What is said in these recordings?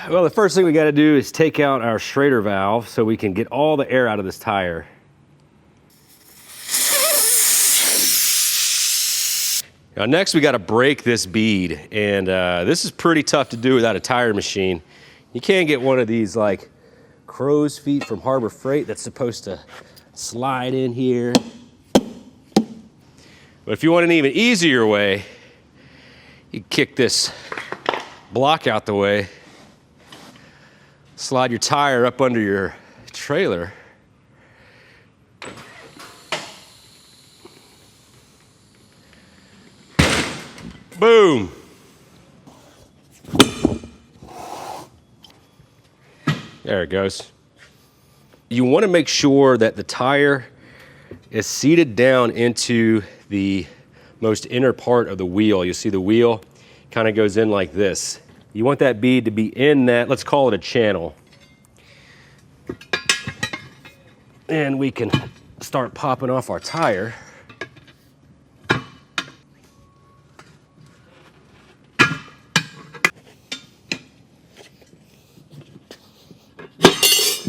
Well, the first thing we got to do is take out our Schrader valve so we can get all the air out of this tire. Now next we got to break this bead, and this is pretty tough to do without a tire machine. You can't get one of these like crow's feet from Harbor Freight that's supposed to slide in here. But if you want an even easier way, you kick this block out the way, slide your tire up under your trailer. Boom. There it goes. You want to make sure that the tire is seated down into the most inner part of the wheel. You see the wheel kind of goes in like this. You want that bead to be in that, let's call it a channel. And we can start popping off our tire.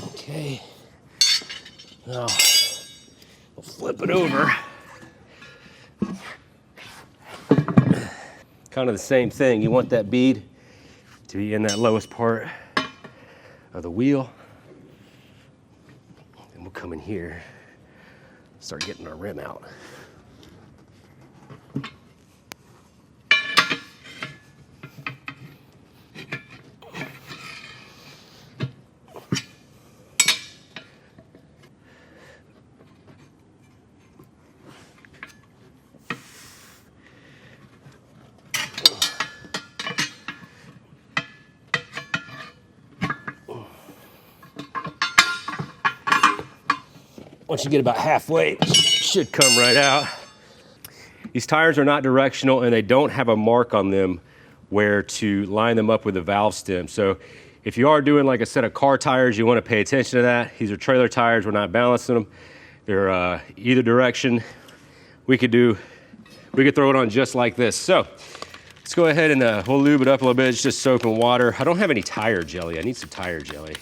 Okay, now we'll flip it over. Kind of the same thing. You want that bead to be in that lowest part of the wheel. And we'll come in here, start getting our rim out. Once you get about halfway, it should come right out. These tires are not directional and they don't have a mark on them where to line them up with the valve stem. So if you are doing like a set of car tires, you want to pay attention to that. These are trailer tires, we're not balancing them. They're either direction. We could throw it on just like this. So let's go ahead and we'll lube it up a little bit. It's just soap and water. I don't have any tire jelly. I need some tire jelly.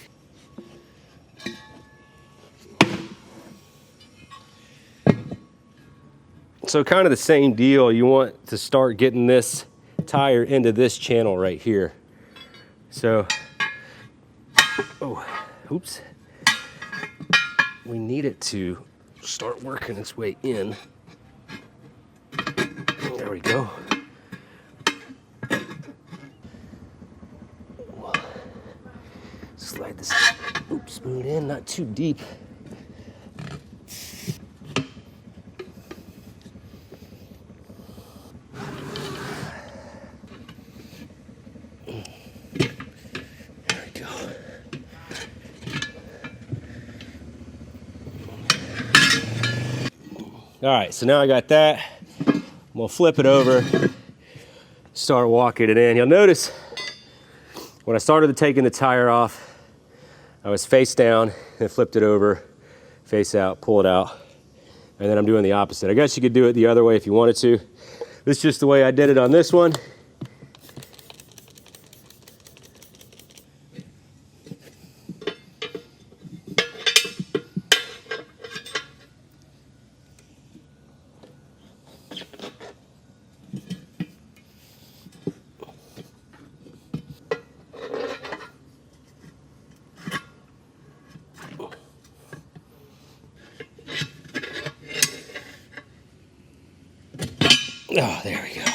So kind of the same deal. You want to start getting this tire into this channel right here. So, oh, oops. We need it to start working its way in. There we go. Slide this spoon in, not too deep. All right, so now I got that. I'm gonna flip it over, start walking it in. You'll notice when I started taking the tire off, I was face down and flipped it over, face out, pull it out, and then I'm doing the opposite. I guess you could do it the other way if you wanted to. This is just the way I did it on this one. Oh, there we go.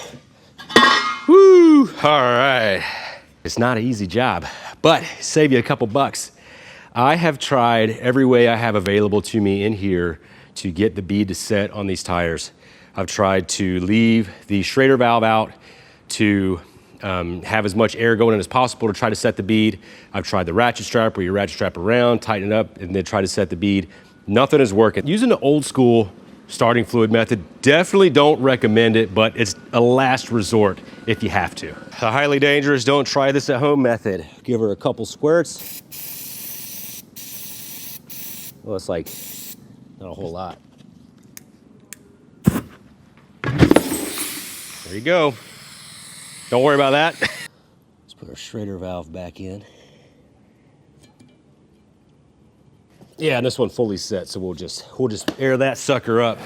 Woo! All right. It's not an easy job, but save you a couple bucks. I have tried every way I have available to me in here to get the bead to set on these tires. I've tried to leave the Schrader valve out to have as much air going in as possible to try to set the bead. I've tried the ratchet strap where you ratchet strap around, tighten it up, and then try to set the bead. Nothing is working. Using the old school starting fluid method, definitely don't recommend it, but it's a last resort if you have to. The highly dangerous, don't try this at home method. Give her a couple squirts. Well, it's like not a whole lot. There you go. Don't worry about that. Let's put our Schrader valve back in. Yeah, and this one fully set, so we'll just air that sucker up.